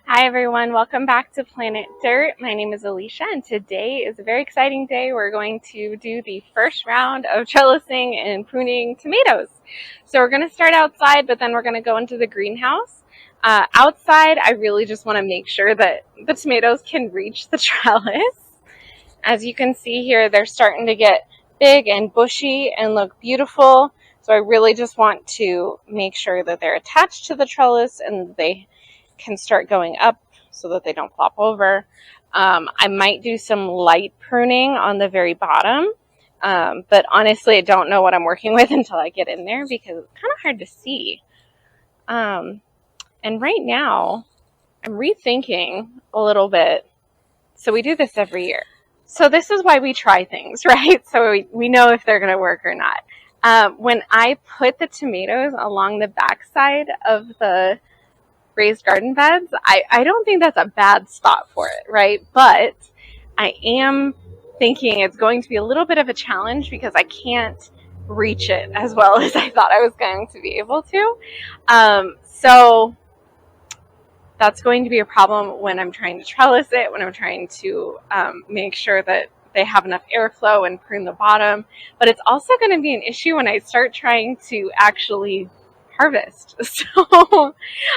Hi everyone, welcome back to Planet Dirt. My name is Alicia and today is a very exciting day. We're going to do the first round of trellising and pruning tomatoes. So we're going to start outside, but then we're going to go into the greenhouse. Outside, I really just want to make sure that the tomatoes can reach the trellis. As you can see here, they're starting to get big and bushy and look beautiful. So I really just want to make sure that they're attached to the trellis and they can start going up so that they don't flop over. I might do some light pruning on the very bottom, but honestly, I don't know what I'm working with until I get in there because it's kind of hard to see. And right now, I'm rethinking a little bit. So we do this every year. So this is why we try things, right? So we know if they're going to work or not. When I put the tomatoes along the backside of the raised garden beds, I don't think that's a bad spot for it, right? But I am thinking it's going to be a little bit of a challenge because I can't reach it as well as I thought I was going to be able to. So that's going to be a problem when I'm trying to trellis it, when I'm trying to make sure that they have enough airflow and prune the bottom. But it's also going to be an issue when I start trying to actually harvest. So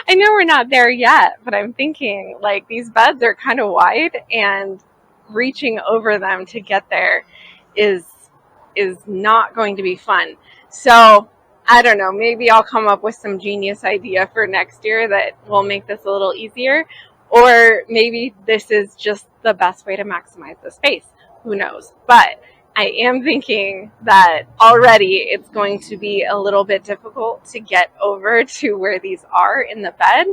I know we're not there yet, but I'm thinking like these beds are kind of wide and reaching over them to get there is not going to be fun. So I don't know, maybe I'll come up with some genius idea for next year that will make this a little easier, or maybe this is just the best way to maximize the space. Who knows? But I am thinking that already it's going to be a little bit difficult to get over to where these are in the bed.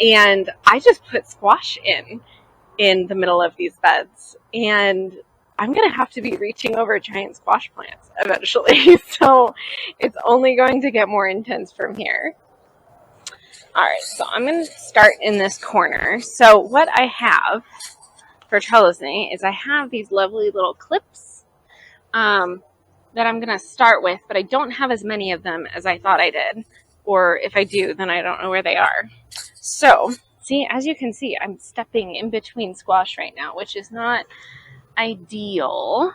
And I just put squash in the middle of these beds. And I'm going to have to be reaching over giant squash plants eventually. So it's only going to get more intense from here. All right, so I'm going to start in this corner. So what I have for trellising is I have these lovely little clips that I'm going to start with, but I don't have as many of them as I thought I did. Or if I do, then I don't know where they are. So, see, as you can see, I'm stepping in between squash right now, which is not ideal.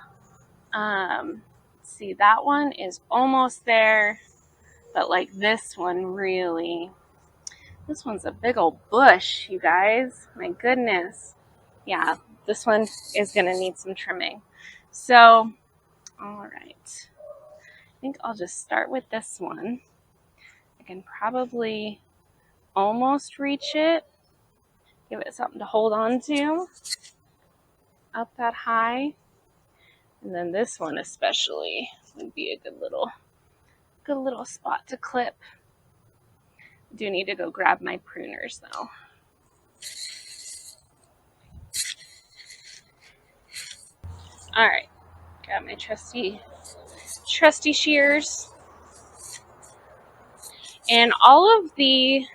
See, that one is almost there, but like this one really, this one's a big old bush, you guys. My goodness. Yeah, this one is going to need some trimming. So, all right. I think I'll just start with this one. I can probably almost reach it. Give it something to hold on to. Up that high. And then this one especially would be a good little spot to clip. I do need to go grab my pruners though. All right, got my trusty shears. And all of the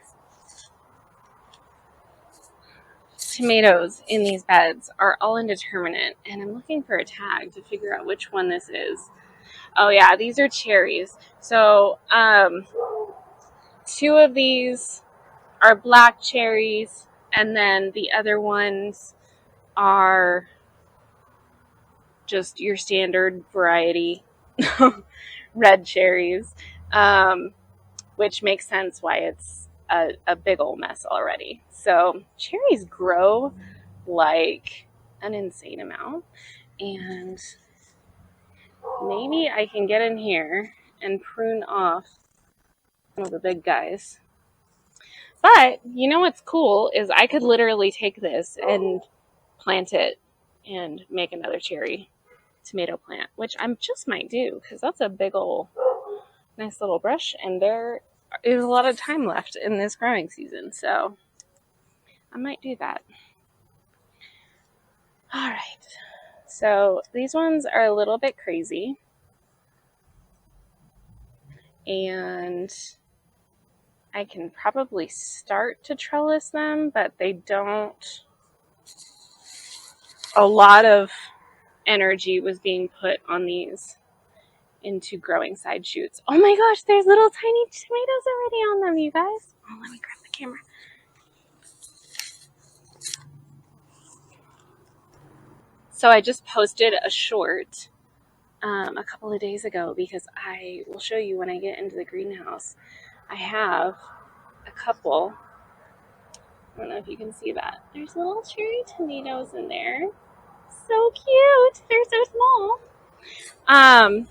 tomatoes in these beds are all indeterminate, and I'm looking for a tag to figure out which one this is. Oh yeah, these are cherries. So, two of these are black cherries, and then the other ones are just your standard variety red cherries, which makes sense why it's a big old mess already. So cherries grow like an insane amount, and maybe I can get in here and prune off some of the big guys. But you know what's cool is I could literally take this and plant it and make another cherry tomato plant, which I just might do because that's a big old nice little brush, and there is a lot of time left in this growing season, so I might do that. All right, so these ones are a little bit crazy, and I can probably start to trellis them, but they don't. A lot of energy was being put on these into growing side shoots. Oh my gosh, there's little tiny tomatoes already on them, you guys. Oh, let me grab the camera. So I just posted a short a couple of days ago because I will show you when I get into the greenhouse. I have a couple. I don't know if you can see that. There's little cherry tomatoes in there. So cute. They're so small.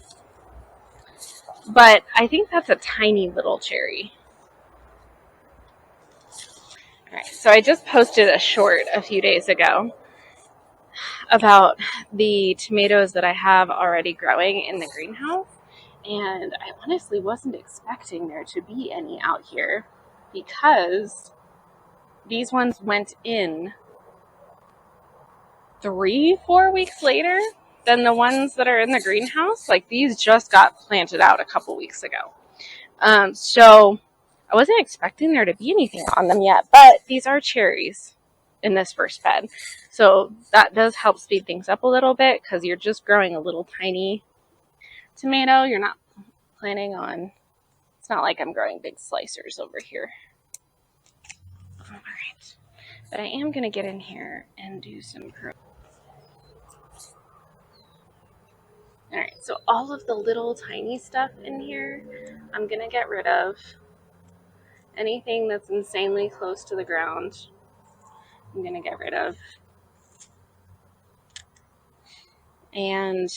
But I think that's a tiny little cherry. All right, so I just posted a short a few days ago about the tomatoes that I have already growing in the greenhouse. And I honestly wasn't expecting there to be any out here because these ones went in 3-4 weeks later than the ones that are in the greenhouse. Like these just got planted out a couple weeks ago. So I wasn't expecting there to be anything on them yet, but these are cherries in this first bed. So that does help speed things up a little bit because you're just growing a little tiny tomato. You're not planning on, it's not like I'm growing big slicers over here. All right. But I am going to get in here and do some pruning. All right, so all of the little tiny stuff in here, I'm going to get rid of. Anything that's insanely close to the ground, I'm going to get rid of. And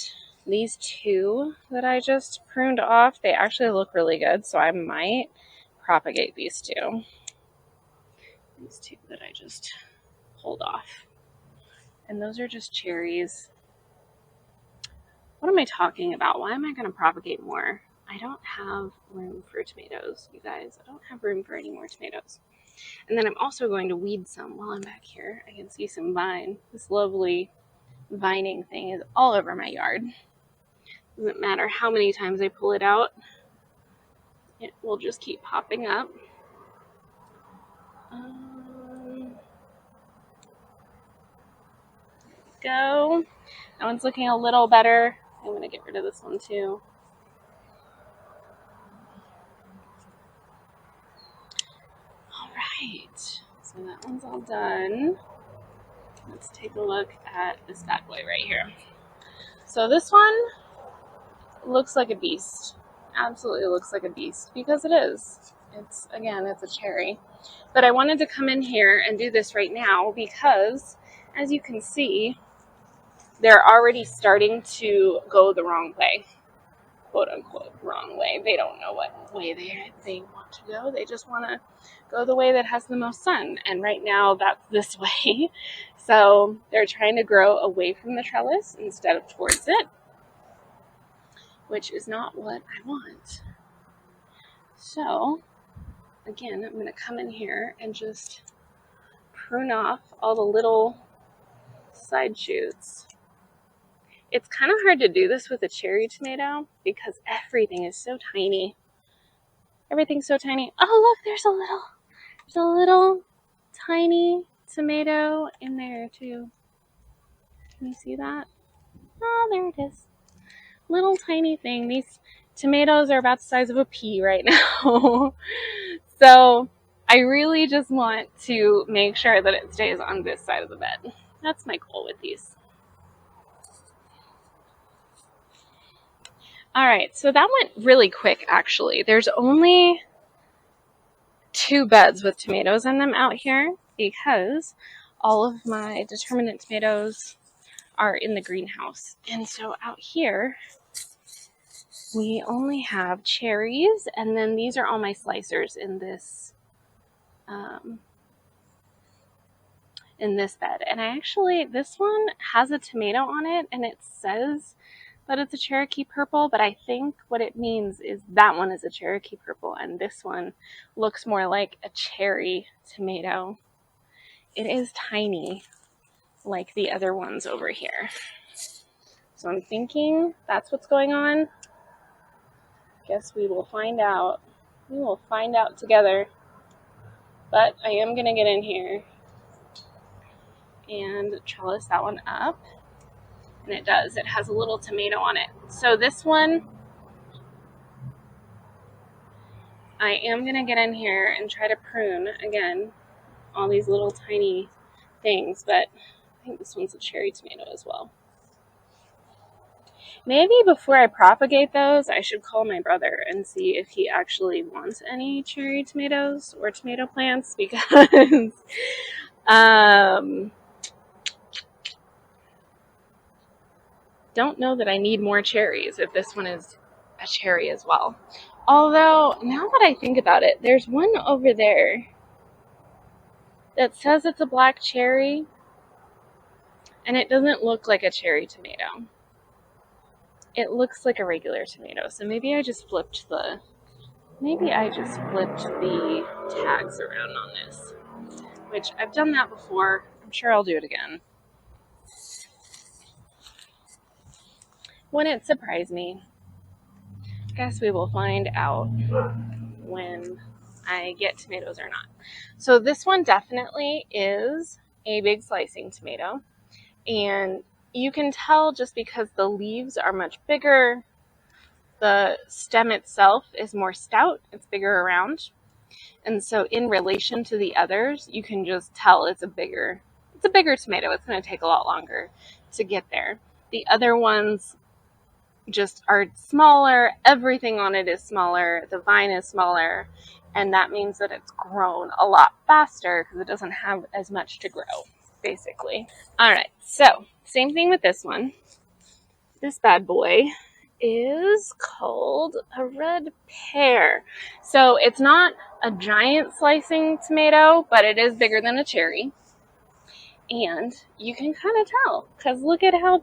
these two that I just pruned off, they actually look really good, so I might propagate these two. These two that I just pulled off. And those are just cherries. What am I talking about? Why am I going to propagate more? I don't have room for tomatoes, you guys. I don't have room for any more tomatoes. And then I'm also going to weed some while I'm back here. I can see some vine. This lovely vining thing is all over my yard. Doesn't matter how many times I pull it out, it will just keep popping up. Go. That one's looking a little better. I'm going to get rid of this one too. All right. So that one's all done. Let's take a look at this bad boy right here. So this one looks like a beast. Absolutely looks like a beast because it is. It's a cherry. But I wanted to come in here and do this right now because, as you can see, they're already starting to go the wrong way. Quote unquote wrong way. They don't know what way they want to go. They just want to go the way that has the most sun. And right now that's this way. So they're trying to grow away from the trellis instead of towards it, which is not what I want. So again, I'm going to come in here and just prune off all the little side shoots. It's kind of hard to do this with a cherry tomato because everything is so tiny. Everything's so tiny. Oh, look, there's a little tiny tomato in there too. Can you see that? Oh, there it is. Little tiny thing. These tomatoes are about the size of a pea right now. So I really just want to make sure that it stays on this side of the bed. That's my goal with these. All right, so that went really quick, actually. There's only 2 beds with tomatoes in them out here because all of my determinate tomatoes are in the greenhouse. And so out here, we only have cherries, and then these are all my slicers in this bed. And this one has a tomato on it, and it says that it's a Cherokee purple, but I think what it means is that one is a Cherokee purple, and this one looks more like a cherry tomato. It is tiny, like the other ones over here. So I'm thinking that's what's going on. Guess we will find out. We will find out together. But I am going to get in here and trellis that one up. And it does. It has a little tomato on it. So this one, I am going to get in here and try to prune, again, all these little tiny things. But I think this one's a cherry tomato as well. Maybe before I propagate those, I should call my brother and see if he actually wants any cherry tomatoes or tomato plants, because don't know that I need more cherries if this one is a cherry as well. Although, now that I think about it, there's one over there that says it's a black cherry, and it doesn't look like a cherry tomato. It looks like a regular tomato, so maybe I just flipped the tags around on this, which I've done that before. I'm sure I'll do it again. Wouldn't it surprise me? Guess we will find out when I get tomatoes or not. So this one definitely is a big slicing tomato, and you can tell just because the leaves are much bigger. The stem itself is more stout, it's bigger around, and so in relation to the others, you can just tell it's a bigger tomato. It's going to take a lot longer to get there. The other ones just are smaller. Everything on it is smaller. The vine is smaller, and that means that it's grown a lot faster because it doesn't have as much to grow, basically. All right, so same thing with this one. This bad boy is called a red pear. So it's not a giant slicing tomato, but it is bigger than a cherry. And you can kind of tell because look at how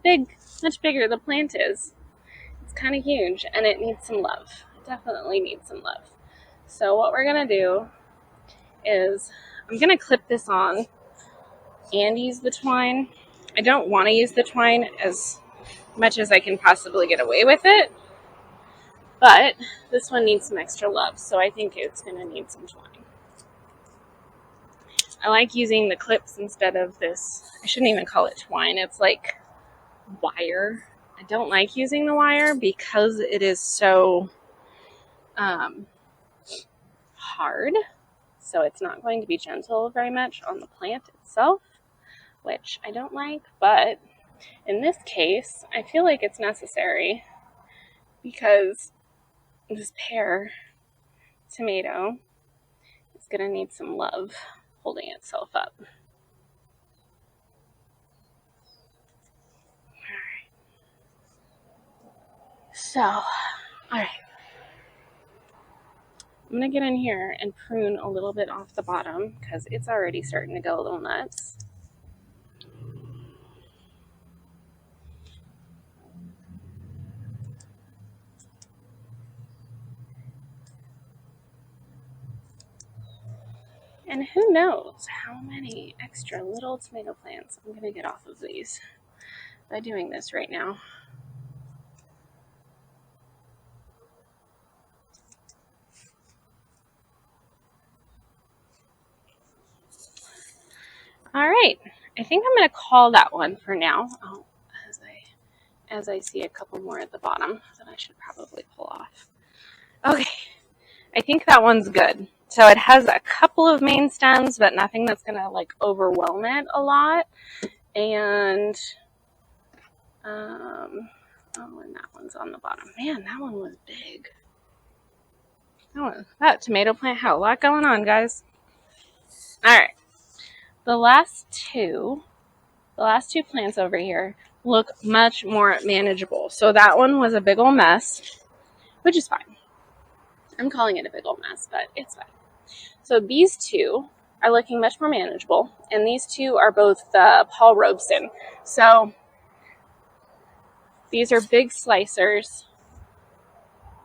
much bigger the plant is. It's kind of huge, and it needs some love. It definitely needs some love. So what we're going to do is I'm going to clip this on and use the twine. I don't want to use the twine as much as I can possibly get away with it, but this one needs some extra love, so I think it's going to need some twine. I like using the clips instead of this. I shouldn't even call it twine. It's like wire. I don't like using the wire because it is so hard, so it's not going to be gentle very much on the plant itself, which I don't like, but in this case, I feel like it's necessary because this pear tomato is going to need some love holding itself up. Alright. So, alright. I'm going to get in here and prune a little bit off the bottom because it's already starting to go a little nuts. And who knows how many extra little tomato plants I'm going to get off of these by doing this right now. All right, I think I'm going to call that one for now. Oh, as I see a couple more at the bottom that I should probably pull off. Okay, I think that one's good. So it has a couple of main stems, but nothing that's going to like overwhelm it a lot. And and that one's on the bottom. Man, that one was big. That tomato plant had a lot going on, guys. All right. The last two plants over here look much more manageable. So that one was a big old mess, which is fine. I'm calling it a big old mess, but it's fine. So these two are looking much more manageable, and these two are both Paul Robeson. So these are big slicers,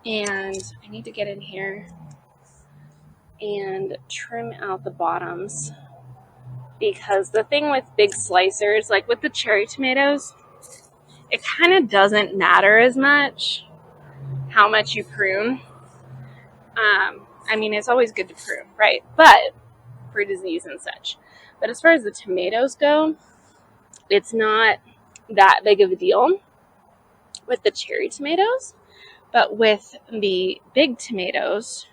and I need to get in here and trim out the bottoms, because the thing with big slicers, like with the cherry tomatoes, it kind of doesn't matter as much how much you prune. I mean, it's always good to prune, right? But for disease and such. But as far as the tomatoes go, it's not that big of a deal with the cherry tomatoes. But with the big tomatoes,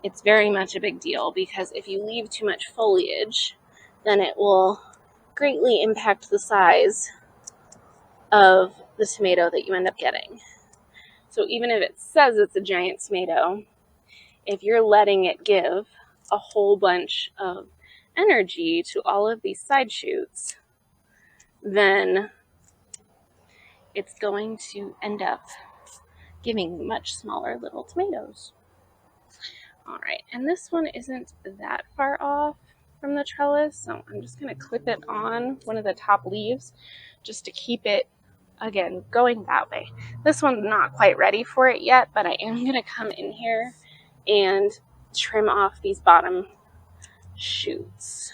it's very much a big deal, because if you leave too much foliage, then it will greatly impact the size of the tomato that you end up getting. So even if it says it's a giant tomato, if you're letting it give a whole bunch of energy to all of these side shoots, then it's going to end up giving much smaller little tomatoes. All right, and this one isn't that far off from the trellis, so I'm just going to clip it on one of the top leaves just to keep it, again, going that way. This one's not quite ready for it yet, but I am going to come in here and trim off these bottom shoots.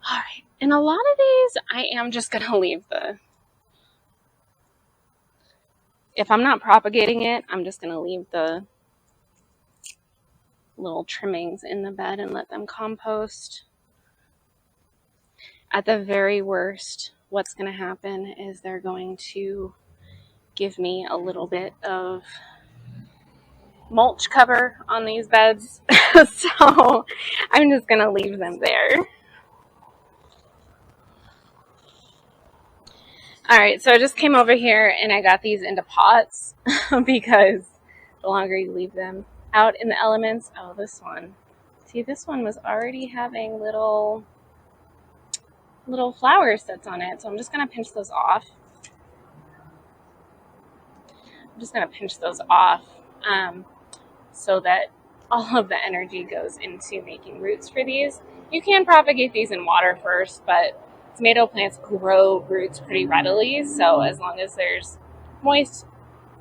All right, and a lot of these I am just going to leave if I'm not propagating it, I'm just going to leave the little trimmings in the bed and let them compost. At the very worst, what's going to happen is they're going to give me a little bit of mulch cover on these beds. So I'm just going to leave them there. All right, so I just came over here and I got these into pots because the longer you leave them out in the elements, oh, this one. See, this one was already having little flower sets on it, so I'm just going to pinch those off. So that all of the energy goes into making roots for these. You can propagate these in water first, but tomato plants grow roots pretty readily, so as long as there's moist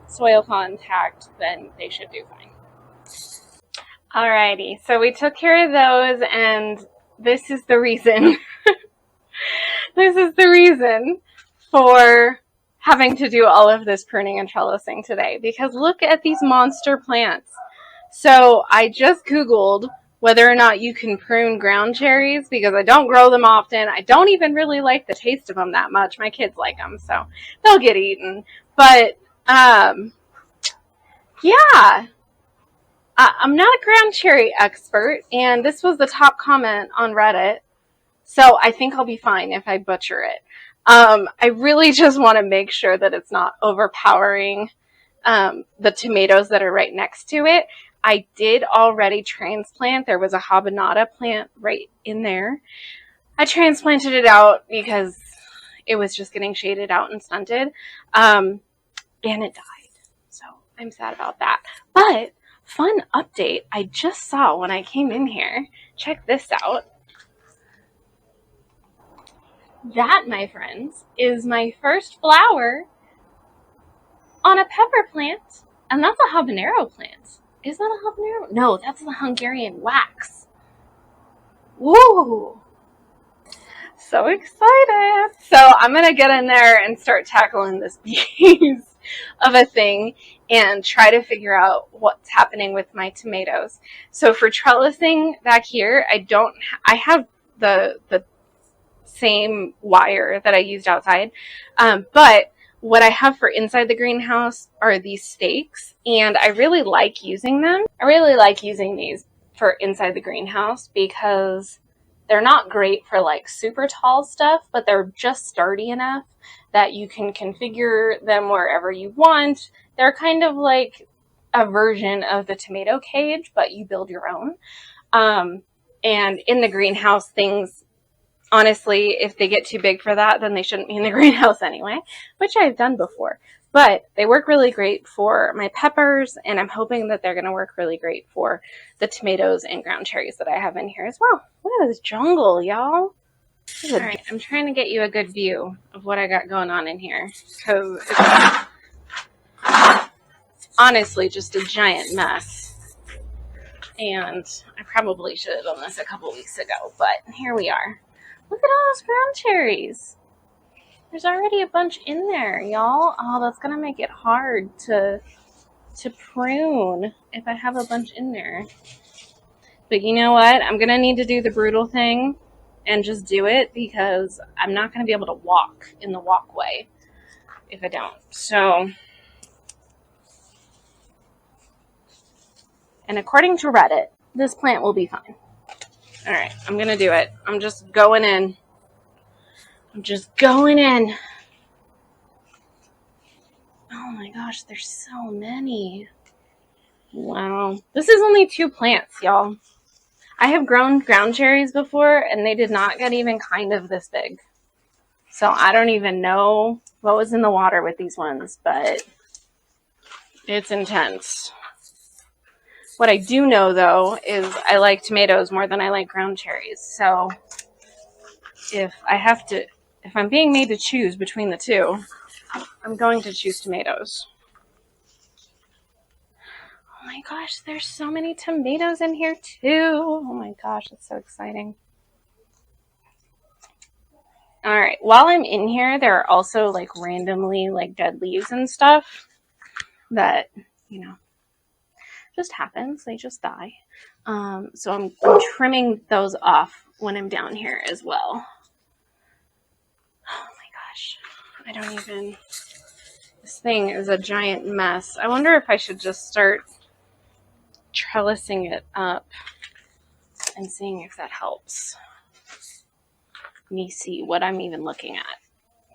soil contact, then they should do fine. Alrighty, so we took care of those, and this is the reason. This is the reason for having to do all of this pruning and trellising today, because look at these monster plants. So I just Googled whether or not you can prune ground cherries, because I don't grow them often. I don't even really like the taste of them that much. My kids like them, so they'll get eaten. But, yeah, I'm not a ground cherry expert, and this was the top comment on Reddit, so I think I'll be fine if I butcher it. I really just want to make sure that it's not overpowering the tomatoes that are right next to it. I did already transplant. There was a habanada plant right in there. I transplanted it out because it was just getting shaded out and stunted. And it died. So I'm sad about that. But fun update I just saw when I came in here. Check this out. That, my friends, is my first flower on a pepper plant. And that's a habanero plant. Is that a habanero? No, that's the Hungarian wax. Woo! So excited. So I'm going to get in there and start tackling this piece of a thing and try to figure out what's happening with my tomatoes. So for trellising back here, I have the same wire that I used outside. But what I have for inside the greenhouse are these stakes, and I really like using them. I really like using these for inside the greenhouse because they're not great for like super tall stuff, but they're just sturdy enough that you can configure them wherever you want. They're kind of like a version of the tomato cage, but you build your own. And in the greenhouse, things, honestly, if they get too big for that, then they shouldn't be in the greenhouse anyway, which I've done before. But they work really great for my peppers, and I'm hoping that they're going to work really great for the tomatoes and ground cherries that I have in here as well. Look at this jungle, y'all. All right, I'm trying to get you a good view of what I got going on in here, because it's honestly just a giant mess. And I probably should have done this a couple weeks ago, but here we are. Look at all those ground cherries. There's already a bunch in there, y'all. Oh, that's going to make it hard to prune if I have a bunch in there. But you know what? I'm going to need to do the brutal thing and just do it because I'm not going to be able to walk in the walkway if I don't. So, and according to Reddit, this plant will be fine. All right, I'm going to do it. I'm just going in. Oh my gosh, there's so many. Wow. This is only 2 plants, y'all. I have grown ground cherries before, and they did not get even kind of this big. So I don't even know what was in the water with these ones, but it's intense. What I do know, though, is I like tomatoes more than I like ground cherries. So if I'm being made to choose between the two, I'm going to choose tomatoes. Oh my gosh, there's so many tomatoes in here too. Oh my gosh, it's so exciting. All right, while I'm in here, there are also like randomly like dead leaves and stuff that, just happens. They just die. So I'm trimming those off when I'm down here as well. Oh my gosh. This thing is a giant mess. I wonder if I should just start trellising it up and seeing if that helps me see what I'm even looking at.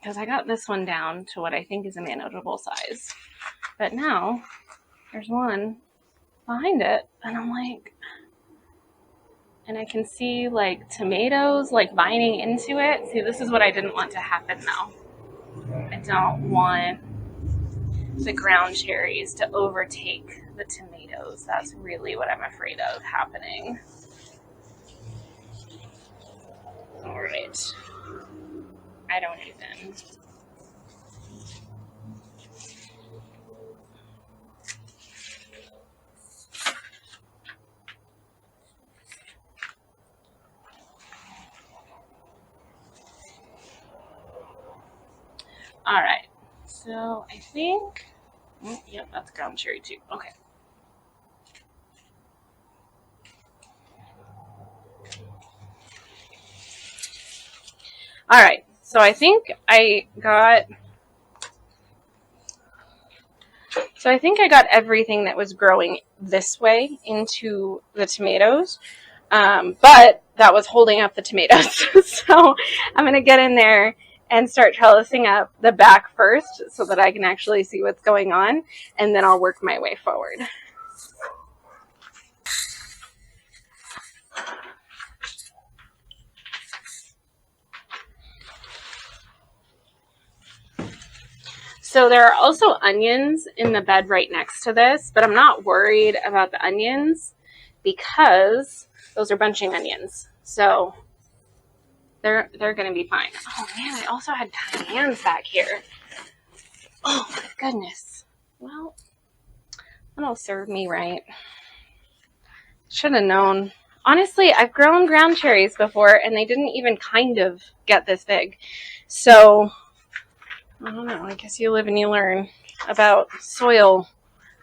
Because I got this one down to what I think is a manageable size. But now there's one behind it, and I'm like, and I can see like tomatoes like vining into it. See, this is what I didn't want to happen though. I don't want the ground cherries to overtake the tomatoes. That's really what I'm afraid of happening. All right. I don't even. All right. So I think, yep, that's ground cherry too. Okay. All right. So I think I got everything that was growing this way into the tomatoes. But that was holding up the tomatoes. So I'm going to get in there and start trellising up the back first so that I can actually see what's going on, and then I'll work my way forward. So there are also onions in the bed right next to this, but I'm not worried about the onions because those are bunching onions. So they're going to be fine. Oh man, I also had cayens back here. Oh my goodness. Well, that'll serve me right. Should have known. Honestly, I've grown ground cherries before, and they didn't even kind of get this big. So, I don't know. I guess you live and you learn about soil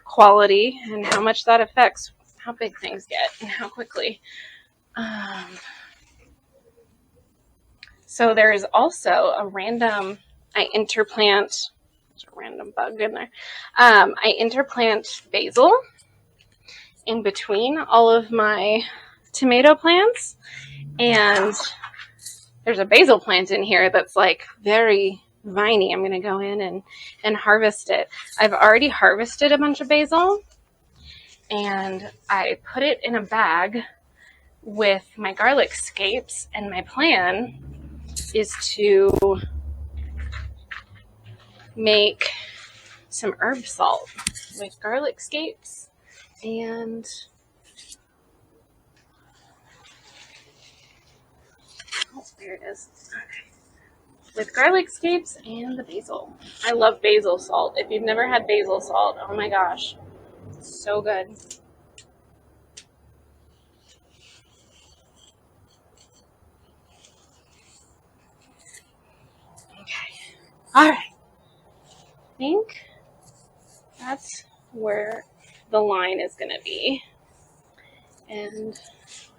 quality and how much that affects how big things get and how quickly. So there is also a random, I interplant, there's a random bug in there. I interplant basil in between all of my tomato plants, and there's a basil plant in here that's like very viney. I'm going to go in and harvest it. I've already harvested a bunch of basil, and I put it in a bag with my garlic scapes, and my plan is to make some herb salt with garlic scapes and there it is. Okay. With garlic scapes and the basil. I love basil salt. If you've never had basil salt, oh my gosh, it's so good. Okay. All right. I think that's where the line is going to be. And,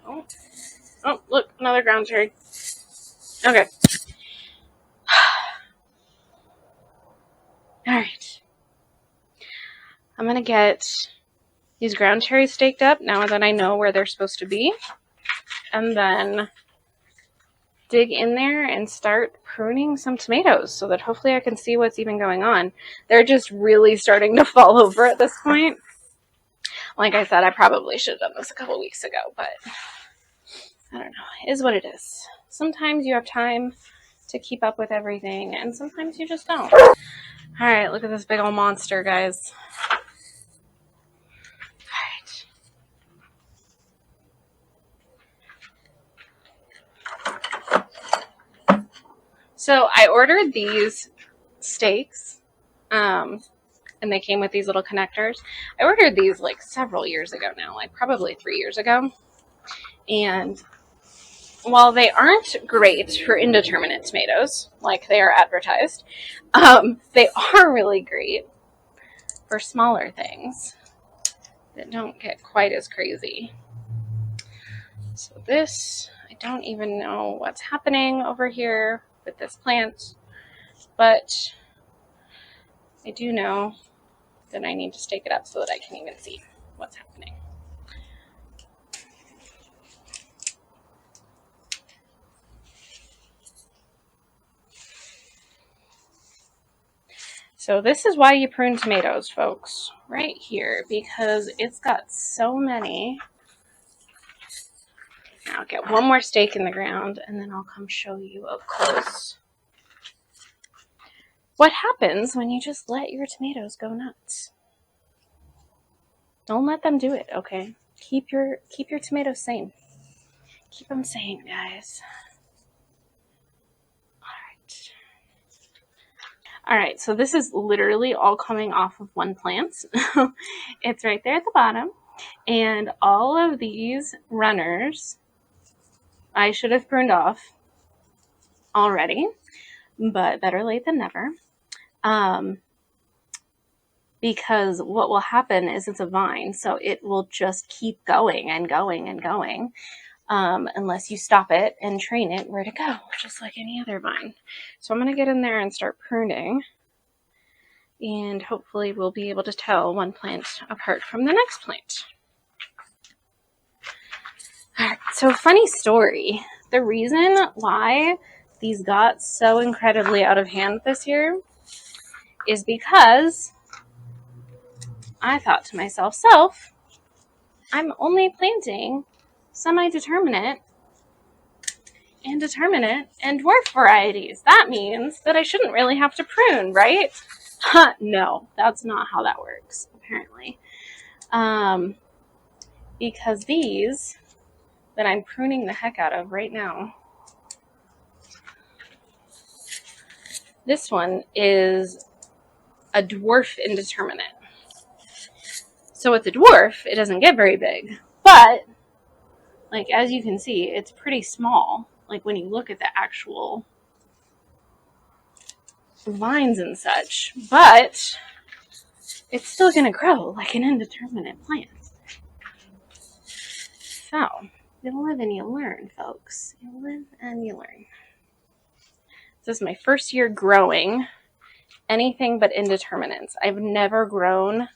oh, look, another ground cherry. Okay. I'm going to get these ground cherries staked up now that I know where they're supposed to be. And then dig in there and start pruning some tomatoes so that hopefully I can see what's even going on. They're just really starting to fall over at this point. Like I said, I probably should have done this a couple weeks ago, but I don't know. It is what it is. Sometimes you have time to keep up with everything, and sometimes you just don't. All right, look at this big old monster, guys. So I ordered these steaks, and they came with these little connectors. I ordered these like several years ago now, like probably 3 years ago. And while they aren't great for indeterminate tomatoes, like they are advertised, they are really great for smaller things that don't get quite as crazy. So this, I don't even know what's happening over here with this plant, but I do know that I need to stake it up so that I can even see what's happening. So this is why you prune tomatoes, folks, right here, because it's got so many. I'll get one more stake in the ground and then I'll come show you up close what happens when you just let your tomatoes go nuts. Don't let them do it, okay? Keep your tomatoes sane. Keep them sane, guys. All right, so this is literally all coming off of one plant. It's right there at the bottom. And all of these runners, I should have pruned off already, but better late than never. Because what will happen is it's a vine, so it will just keep going and going and going. Unless you stop it and train it where to go, just like any other vine. So I'm going to get in there and start pruning, and hopefully we'll be able to tell one plant apart from the next plant. All right, so funny story. The reason why these got so incredibly out of hand this year is because I thought to myself, I'm only planting semi-determinate and determinate and dwarf varieties. That means that I shouldn't really have to prune, right? No, that's not how that works, apparently. Because these that I'm pruning the heck out of right now, this one is a dwarf indeterminate. So it's a dwarf, it doesn't get very big, but like as you can see, it's pretty small. Like when you look at the actual vines and such, but it's still going to grow like an indeterminate plant. So, you live and you learn, folks. You live and you learn. This is my first year growing anything but indeterminates. I've never grown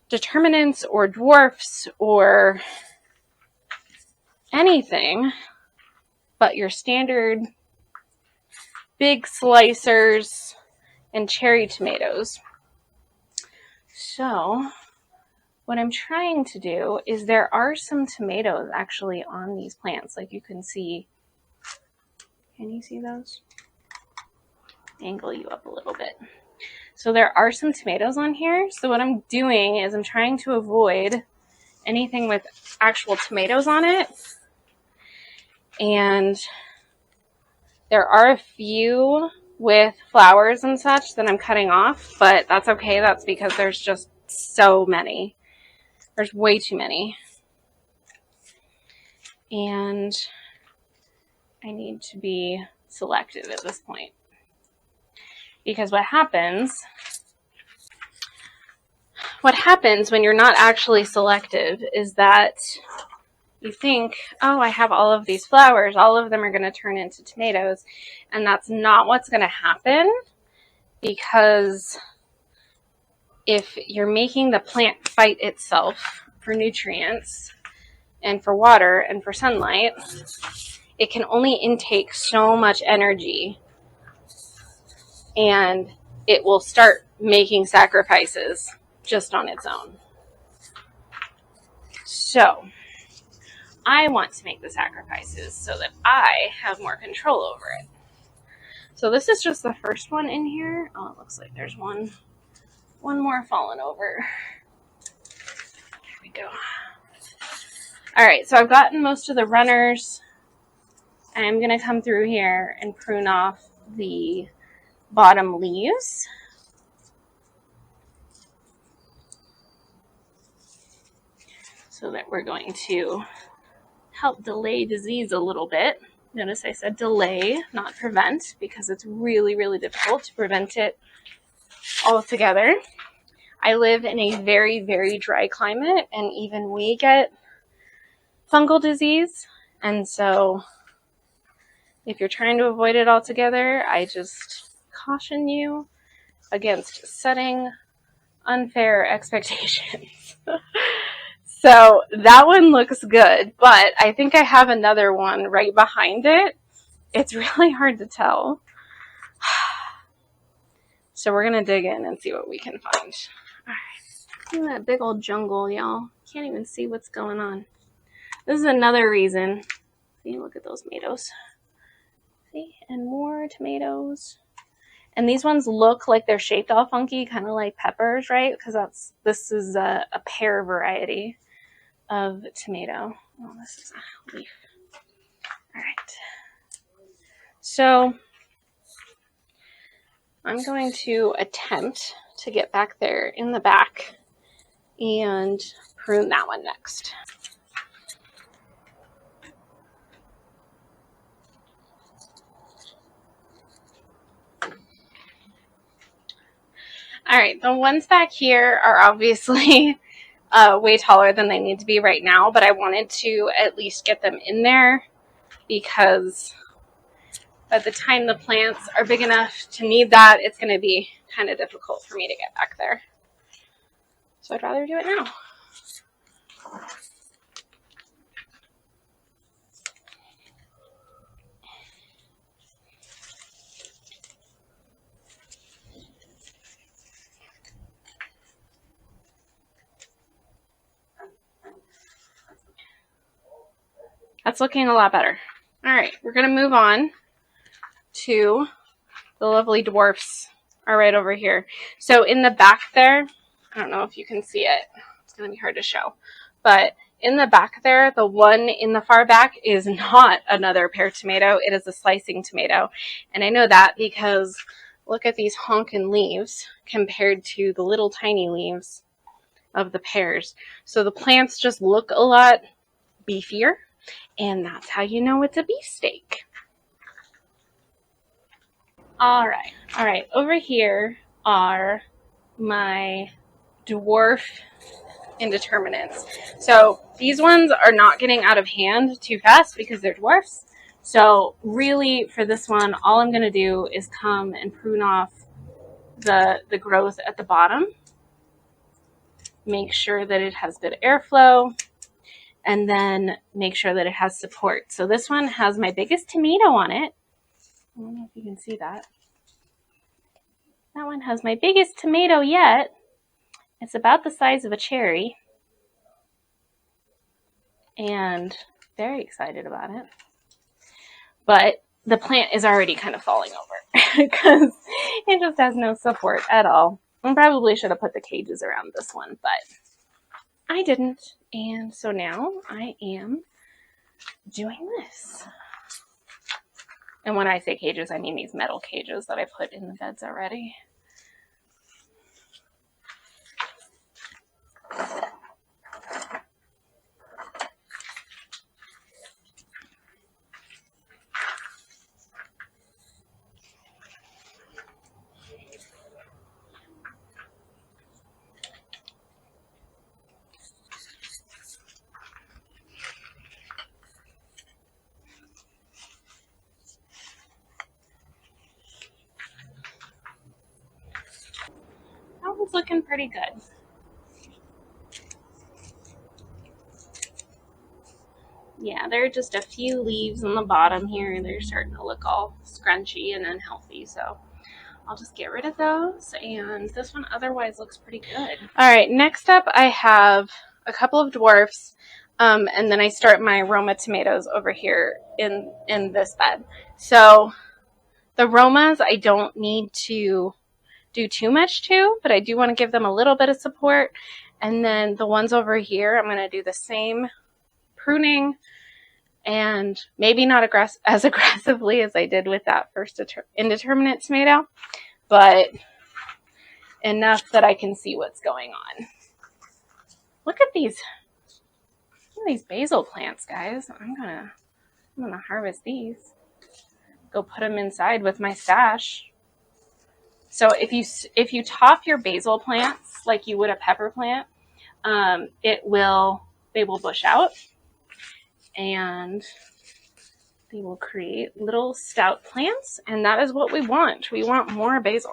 determinants or dwarfs or anything but your standard big slicers and cherry tomatoes. So what I'm trying to do is there are some tomatoes actually on these plants. Like you can see. Can you see those? Angle you up a little bit. So there are some tomatoes on here. So what I'm doing is I'm trying to avoid anything with actual tomatoes on it. And there are a few with flowers and such that I'm cutting off, but that's okay. That's because there's just so many. There's way too many. And I need to be selective at this point. Because what happens when you're not actually selective is that you think, oh, I have all of these flowers, all of them are going to turn into tomatoes, and that's not what's going to happen, because if you're making the plant fight itself for nutrients and for water and for sunlight, it can only intake so much energy, and it will start making sacrifices just on its own. So I want to make the sacrifices so that I have more control over it. So this is just the first one in here. Oh, it looks like there's one more fallen over. There we go. All right, so I've gotten most of the runners. I'm going to come through here and prune off the bottom leaves. So that we're going to help delay disease a little bit. Notice I said delay, not prevent, because it's really, really difficult to prevent it altogether. I live in a very, very dry climate, and even we get fungal disease. And so if you're trying to avoid it altogether, I just caution you against setting unfair expectations. So that one looks good, but I think I have another one right behind it. It's really hard to tell. So we're going to dig in and see what we can find. All right. Look at that big old jungle, y'all. Can't even see what's going on. This is another reason. See, look at those tomatoes. See, and more tomatoes. And these ones look like they're shaped all funky, kind of like peppers, right? Because this is a pear variety of tomato. Oh, this is a leaf. All right. So I'm going to attempt to get back there in the back and prune that one next. All right, the ones back here are obviously way taller than they need to be right now, but I wanted to at least get them in there because by the time the plants are big enough to need that, it's going to be kind of difficult for me to get back there. So I'd rather do it now. That's looking a lot better. All right, we're going to move on to the lovely dwarfs are right over here. So in the back there, I don't know if you can see it. It's going to be hard to show. But in the back there, the one in the far back is not another pear tomato. It is a slicing tomato. And I know that because look at these honkin' leaves compared to the little tiny leaves of the pears. So the plants just look a lot beefier. And that's how you know it's a beefsteak. All right. Over here are my dwarf indeterminates. So these ones are not getting out of hand too fast because they're dwarfs. So really for this one, all I'm going to do is come and prune off the growth at the bottom. Make sure that it has good airflow. And then make sure that it has support. So this one has my biggest tomato on it. I don't know if you can see that. That one has my biggest tomato yet. It's about the size of a cherry. And very excited about it. But the plant is already kind of falling over because it just has no support at all. I probably should have put the cages around this one, but I didn't. And so now I am doing this. And when I say cages, I mean these metal cages that I put in the beds already. looking pretty good. Yeah, there are just a few leaves on the bottom here. They're starting to look all scrunchy and unhealthy, so I'll just get rid of those. And this one otherwise looks pretty good. All right, next up I have a couple of dwarfs, and then I start my Roma tomatoes over here in this bed. So the Romas I don't need to do too much to, but I do want to give them a little bit of support. And then the ones over here, I'm going to do the same pruning, and maybe not as aggressively as I did with that first indeterminate tomato, but enough that I can see what's going on. Look at these basil plants, guys. I'm gonna harvest these. Go put them inside with my stash. So if you top your basil plants like you would a pepper plant, they will bush out, and they will create little stout plants, and that is what we want. We want more basil.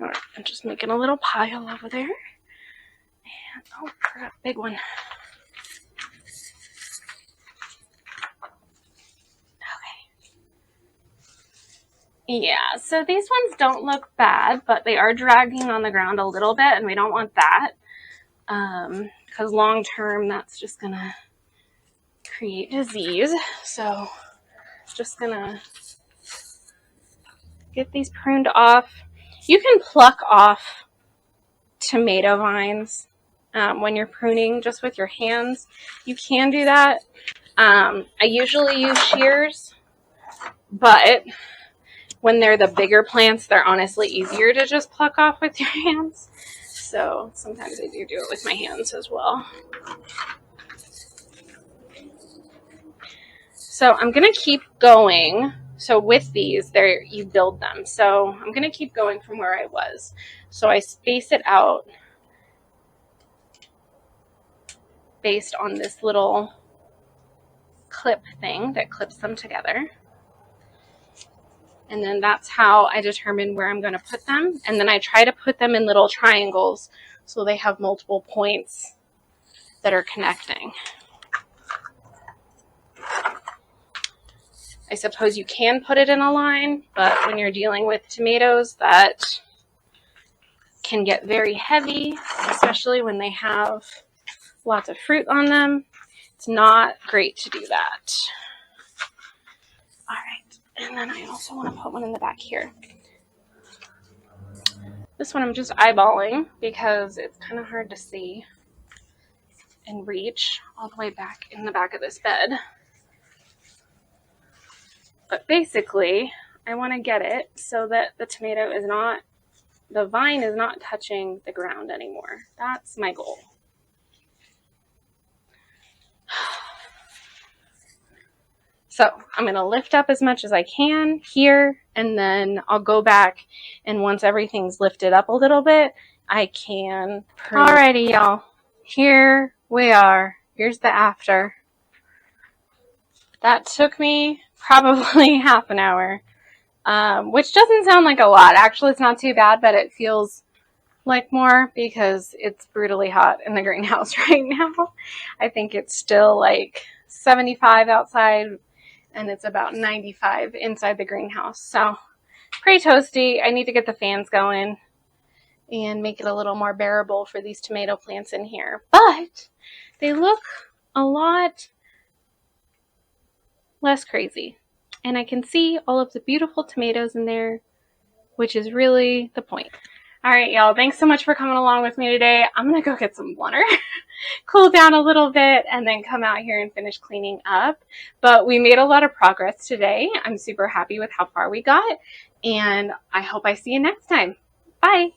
All right, I'm just making a little pile over there. And oh crap, big one. Yeah, so these ones don't look bad, but they are dragging on the ground a little bit, and we don't want that, because long term that's just gonna create disease. So just gonna get these pruned off. You can pluck off tomato vines when you're pruning just with your hands. You can do that. I usually use shears, but when they're the bigger plants, they're honestly easier to just pluck off with your hands. So sometimes I do it with my hands as well. So I'm going to keep going. So with these, you build them. So I'm going to keep going from where I was. So I space it out based on this little clip thing that clips them together. And then that's how I determine where I'm going to put them. And then I try to put them in little triangles so they have multiple points that are connecting. I suppose you can put it in a line, but when you're dealing with tomatoes, that can get very heavy, especially when they have lots of fruit on them. It's not great to do that. All right. And then I also want to put one in the back here. This one I'm just eyeballing because it's kind of hard to see and reach all the way back in the back of this bed. But basically, I want to get it so that the vine is not touching the ground anymore. That's my goal. So I'm going to lift up as much as I can here, and then I'll go back, and once everything's lifted up a little bit, I can prune. Alrighty, y'all. Here we are. Here's the after. That took me probably half an hour, which doesn't sound like a lot. Actually, it's not too bad, but it feels like more because it's brutally hot in the greenhouse right now. I think it's still like 75 outside, and it's about 95 inside the greenhouse. So pretty toasty. I need to get the fans going and make it a little more bearable for these tomato plants in here. But they look a lot less crazy. And I can see all of the beautiful tomatoes in there, which is really the point. All right, y'all. Thanks so much for coming along with me today. I'm going to go get some water, cool down a little bit, and then come out here and finish cleaning up. But we made a lot of progress today. I'm super happy with how far we got, and I hope I see you next time. Bye.